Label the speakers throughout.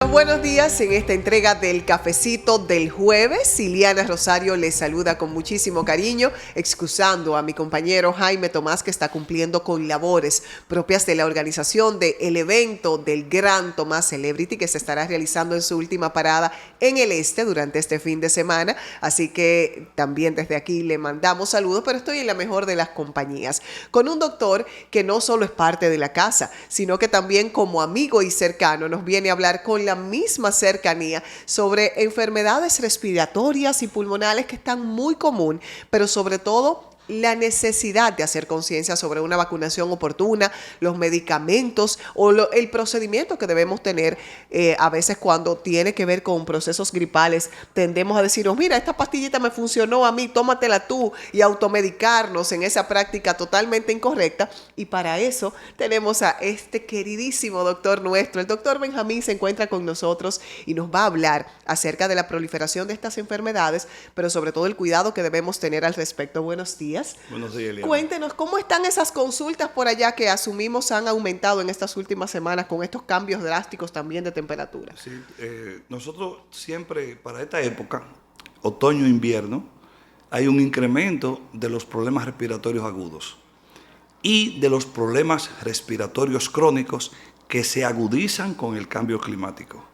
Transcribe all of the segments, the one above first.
Speaker 1: Buenos días en esta entrega del cafecito del jueves. Liliana Rosario les saluda con muchísimo cariño, excusando a mi compañero Jaime Tomás, que está cumpliendo con labores propias de la organización del evento del Gran Tomás Celebrity, que se estará realizando en su última parada en el este durante este fin de semana. Así que también desde aquí le mandamos saludos, pero estoy en la mejor de las compañías, con un doctor que no solo es parte de la casa, sino que también como amigo y cercano nos viene a hablar con la misma cercanía sobre enfermedades respiratorias y pulmonares que están muy común, pero sobre todo la necesidad de hacer conciencia sobre una vacunación oportuna, los medicamentos o el procedimiento que debemos tener. A veces cuando tiene que ver con procesos gripales tendemos a decirnos, mira, esta pastillita me funcionó a mí, tómatela tú, y automedicarnos en esa práctica totalmente incorrecta. Y para eso tenemos a este queridísimo doctor nuestro. El doctor Benjamín se encuentra con nosotros y nos va a hablar acerca de la proliferación de estas enfermedades, pero sobre todo el cuidado que debemos tener al respecto. Buenos días.
Speaker 2: Buenos días, Eliana.
Speaker 1: Cuéntenos, ¿cómo están esas consultas por allá que asumimos han aumentado en estas últimas semanas con estos cambios drásticos también de temperatura?
Speaker 2: Sí, nosotros siempre, para esta época, otoño-invierno, hay un incremento de los problemas respiratorios agudos y de los problemas respiratorios crónicos que se agudizan con el cambio climático.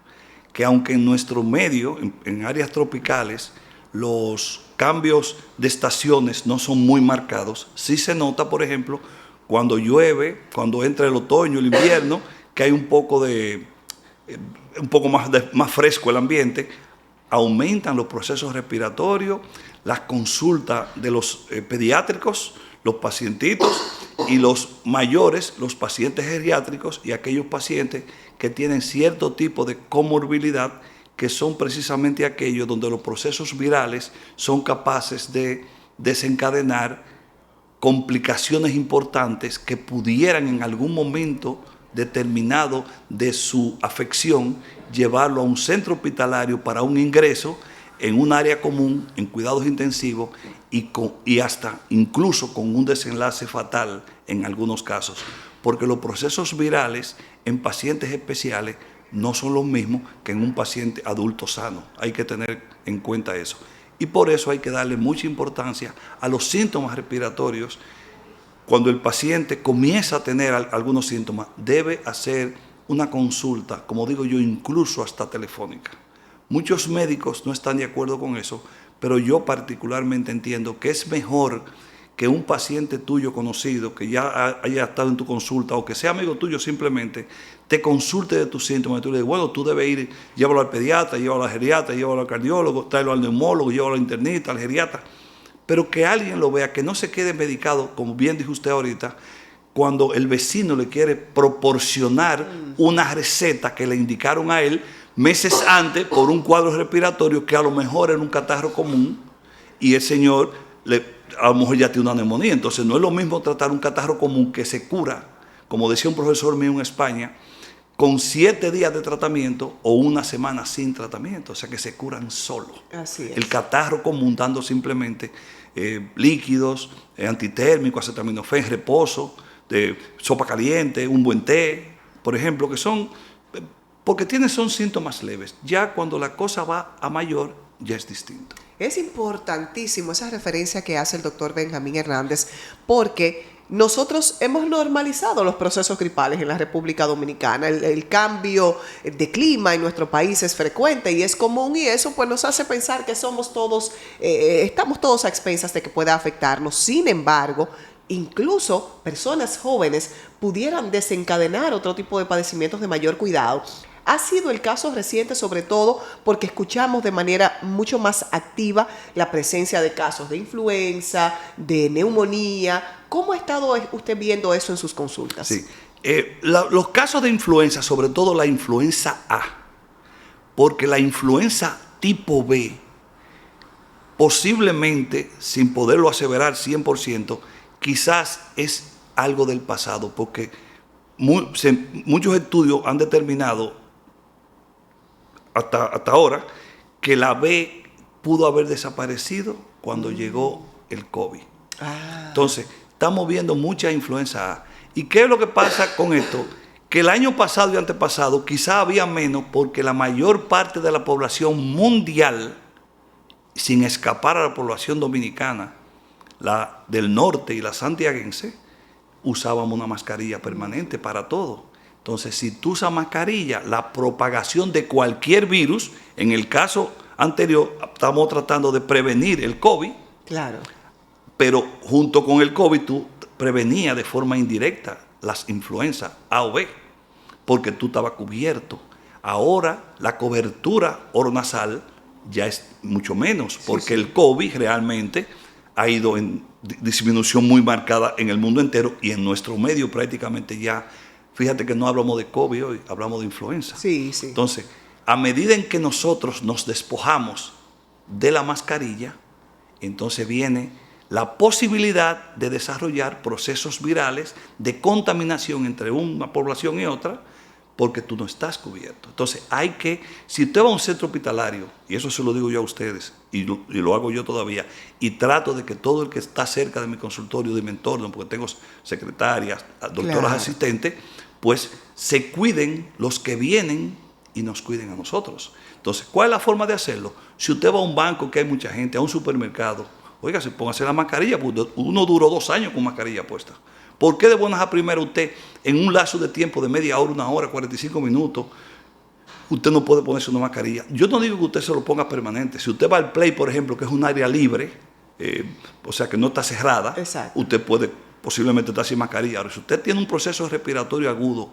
Speaker 2: Que aunque en nuestro medio, en áreas tropicales, los cambios de estaciones no son muy marcados, sí se nota, por ejemplo, cuando llueve, cuando entra el otoño, el invierno, que hay un poco más fresco el ambiente, aumentan los procesos respiratorios, las consultas de los pediátricos, los pacientitos, y los mayores, los pacientes geriátricos y aquellos pacientes que tienen cierto tipo de comorbilidad, que son precisamente aquellos donde los procesos virales son capaces de desencadenar complicaciones importantes que pudieran en algún momento determinado de su afección llevarlo a un centro hospitalario para un ingreso en un área común, en cuidados intensivos y hasta incluso con un desenlace fatal en algunos casos, porque los procesos virales en pacientes especiales no son los mismos que en un paciente adulto sano. Hay que tener en cuenta eso. Y por eso hay que darle mucha importancia a los síntomas respiratorios. Cuando el paciente comienza a tener algunos síntomas, debe hacer una consulta, como digo yo, incluso hasta telefónica. Muchos médicos no están de acuerdo con eso, pero yo particularmente entiendo que es mejor que un paciente tuyo conocido, que ya haya estado en tu consulta o que sea amigo tuyo simplemente, te consulte de tus síntomas. Y tú le dices, bueno, tú debes ir, llévalo al pediatra, llévalo al geriatra, llévalo al cardiólogo, tráelo al neumólogo, llévalo al internista, al geriatra. Pero que alguien lo vea, que no se quede medicado, como bien dijo usted ahorita, cuando el vecino le quiere proporcionar una receta que le indicaron a él meses antes por un cuadro respiratorio que a lo mejor era un catarro común y el señor a lo mejor ya tiene una neumonía. Entonces no es lo mismo tratar un catarro común que se cura, como decía un profesor mío en España, con 7 días de tratamiento o una semana sin tratamiento, o sea que se curan solo.
Speaker 1: Así es.
Speaker 2: El catarro común dando simplemente líquidos, antitérmicos, acetaminofén, reposo, sopa caliente, un buen té, por ejemplo, que son, porque son síntomas leves. Ya cuando la cosa va a mayor, ya es distinto.
Speaker 1: Es importantísimo esa referencia que hace el doctor Benjamín Hernández, porque nosotros hemos normalizado los procesos gripales en la República Dominicana. El cambio de clima en nuestro país es frecuente y es común, y eso pues nos hace pensar que somos todos, estamos todos a expensas de que pueda afectarnos. Sin embargo, incluso personas jóvenes pudieran desencadenar otro tipo de padecimientos de mayor cuidado. Ha sido el caso reciente, sobre todo porque escuchamos de manera mucho más activa la presencia de casos de influenza, de neumonía. ¿Cómo ha estado usted viendo eso en sus consultas?
Speaker 2: Sí, los casos de influenza, sobre todo la influenza A, porque la influenza tipo B, posiblemente, sin poderlo aseverar 100%, quizás es algo del pasado, porque muchos estudios han determinado hasta ahora que la B pudo haber desaparecido cuando llegó el COVID. Entonces, estamos viendo mucha influenza A. ¿Y qué es lo que pasa con esto? Que el año pasado y antepasado quizá había menos porque la mayor parte de la población mundial, sin escapar a la población dominicana, la del norte y la santiaguense, usábamos una mascarilla permanente para todo. Entonces, si tú usas mascarilla, la propagación de cualquier virus, en el caso anterior, estamos tratando de prevenir el COVID,
Speaker 1: Claro.
Speaker 2: pero junto con el COVID tú prevenías de forma indirecta las influencias A o B, porque tú estabas cubierto. Ahora la cobertura oronasal ya es mucho menos, porque el COVID realmente ha ido en disminución muy marcada en el mundo entero y en nuestro medio prácticamente ya. Fíjate que no hablamos de COVID hoy, hablamos de influenza.
Speaker 1: Sí, sí.
Speaker 2: Entonces, a medida en que nosotros nos despojamos de la mascarilla, entonces viene la posibilidad de desarrollar procesos virales de contaminación entre una población y otra, porque tú no estás cubierto. Entonces, hay que, si usted va a un centro hospitalario, y eso se lo digo yo a ustedes, y lo hago yo todavía, y trato de que todo el que está cerca de mi consultorio, de mi entorno, porque tengo secretarias, doctoras asistentes, pues se cuiden los que vienen y nos cuiden a nosotros. Entonces, ¿cuál es la forma de hacerlo? Si usted va a un banco que hay mucha gente, a un supermercado, oiga, se póngase la mascarilla, porque uno duró 2 años con mascarilla puesta. ¿Por qué de buenas a primera usted, en un lapso de tiempo de media hora, 1 hora, 45 minutos, usted no puede ponerse una mascarilla? Yo no digo que usted se lo ponga permanente. Si usted va al Play, por ejemplo, que es un área libre, o sea que no está cerrada,
Speaker 1: Exacto.
Speaker 2: usted puede posiblemente estar sin mascarilla. Ahora, si usted tiene un proceso respiratorio agudo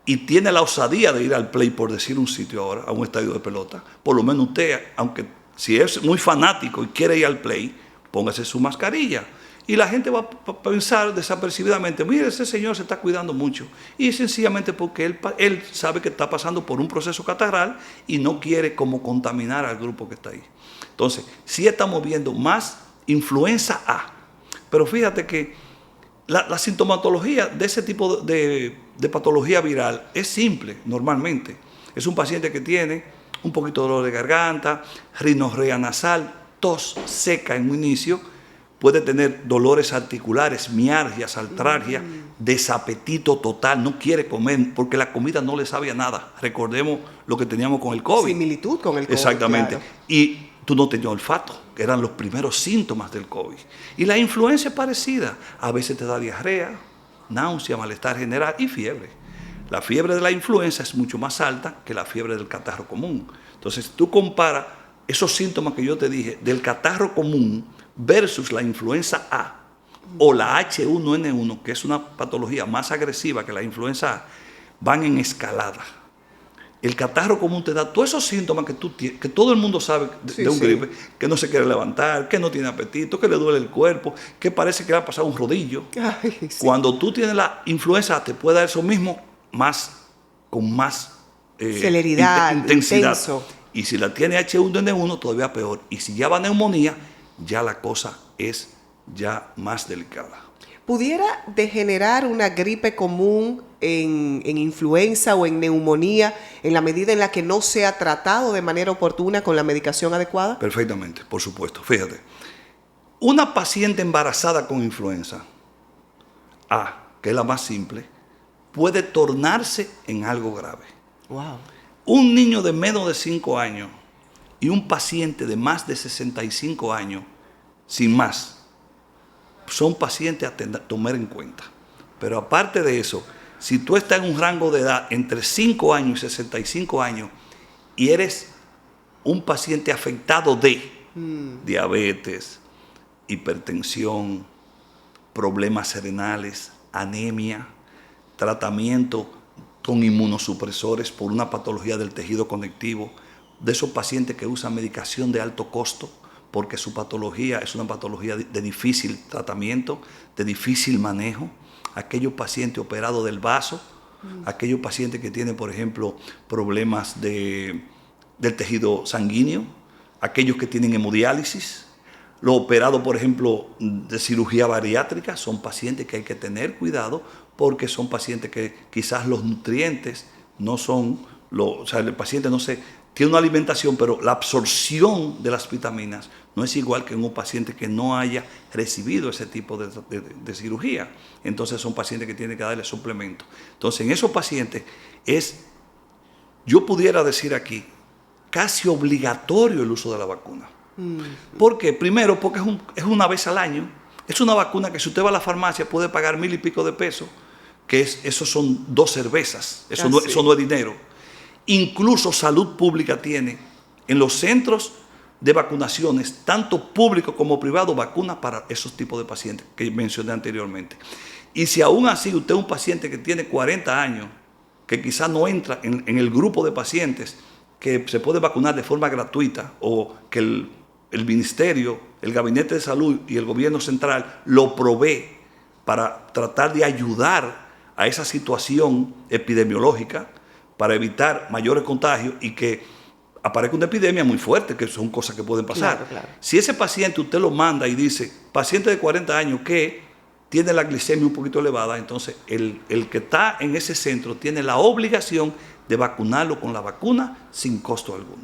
Speaker 2: y tiene la osadía de ir al Play, por decir un sitio ahora, a un estadio de pelota, por lo menos usted, aunque si es muy fanático y quiere ir al Play, póngase su mascarilla. Y la gente va a pensar desapercibidamente, mire, ese señor se está cuidando mucho. Y es sencillamente porque él sabe que está pasando por un proceso catarral y no quiere como contaminar al grupo que está ahí. Entonces, sí estamos viendo más influenza A. Pero fíjate que la sintomatología de ese tipo de patología viral es simple, normalmente. Es un paciente que tiene un poquito de dolor de garganta, rinorrea nasal, tos seca en un inicio, puede tener dolores articulares, mialgias, artralgias, desapetito total, no quiere comer porque la comida no le sabe a nada. Recordemos lo que teníamos con el COVID.
Speaker 1: Similitud con el COVID.
Speaker 2: Exactamente.
Speaker 1: Claro.
Speaker 2: Y tú no tenías olfato, que eran los primeros síntomas del COVID. Y la influenza es parecida. A veces te da diarrea, náusea, malestar general y fiebre. La fiebre de la influenza es mucho más alta que la fiebre del catarro común. Entonces, tú comparas esos síntomas que yo te dije del catarro común versus la influenza A o la H1N1, que es una patología más agresiva que la influenza A, van en escalada. El catarro común te da todos esos síntomas que todo el mundo sabe de un gripe, que no se quiere levantar, que no tiene apetito, que le duele el cuerpo, que parece que le ha pasado un rodillo.
Speaker 1: Ay, sí.
Speaker 2: Cuando tú tienes la influenza, te puede dar eso mismo con más
Speaker 1: celeridad,
Speaker 2: intensidad.
Speaker 1: intenso.
Speaker 2: Y si la tiene H1N1, todavía peor. Y si ya va a neumonía, ya la cosa es ya más delicada.
Speaker 1: ¿Pudiera degenerar una gripe común en influenza o en neumonía en la medida en la que no sea tratado de manera oportuna con la medicación adecuada?
Speaker 2: Perfectamente, por supuesto. Fíjate, una paciente embarazada con influenza A, que es la más simple, puede tornarse en algo grave.
Speaker 1: Wow.
Speaker 2: Un niño de menos de 5 años y un paciente de más de 65 años, sin más, son pacientes a tomar en cuenta. Pero aparte de eso, si tú estás en un rango de edad entre 5 años y 65 años y eres un paciente afectado de diabetes, hipertensión, problemas renales, anemia, tratamiento con inmunosupresores por una patología del tejido conectivo, de esos pacientes que usan medicación de alto costo, porque su patología es una patología de difícil tratamiento, de difícil manejo, aquellos pacientes operados del vaso, aquellos pacientes que tienen, por ejemplo, problemas del tejido sanguíneo, aquellos que tienen hemodiálisis, los operados, por ejemplo, de cirugía bariátrica, son pacientes que hay que tener cuidado porque son pacientes que quizás los nutrientes no son o sea, el paciente no se tiene una alimentación, pero la absorción de las vitaminas no es igual que en un paciente que no haya recibido ese tipo de cirugía. Entonces son pacientes que tienen que darle suplemento. Entonces en esos pacientes yo pudiera decir aquí, casi obligatorio el uso de la vacuna. ¿Por qué? Primero, porque es una vez al año. Es una vacuna que si usted va a la farmacia puede pagar 1,000 y pico de pesos, eso son 2 cervezas, eso no es dinero. Incluso Salud Pública tiene en los centros de vacunaciones, tanto público como privado, vacunas para esos tipos de pacientes que mencioné anteriormente. Y si aún así usted es un paciente que tiene 40 años, que quizás no entra en el grupo de pacientes que se puede vacunar de forma gratuita, o que el ministerio, el gabinete de salud y el gobierno central lo provee para tratar de ayudar a esa situación epidemiológica, para evitar mayores contagios y que aparezca una epidemia muy fuerte, que son cosas que pueden pasar.
Speaker 1: Claro, claro.
Speaker 2: Si ese paciente usted lo manda y dice, paciente de 40 años que tiene la glicemia un poquito elevada, entonces el que está en ese centro tiene la obligación de vacunarlo con la vacuna sin costo alguno.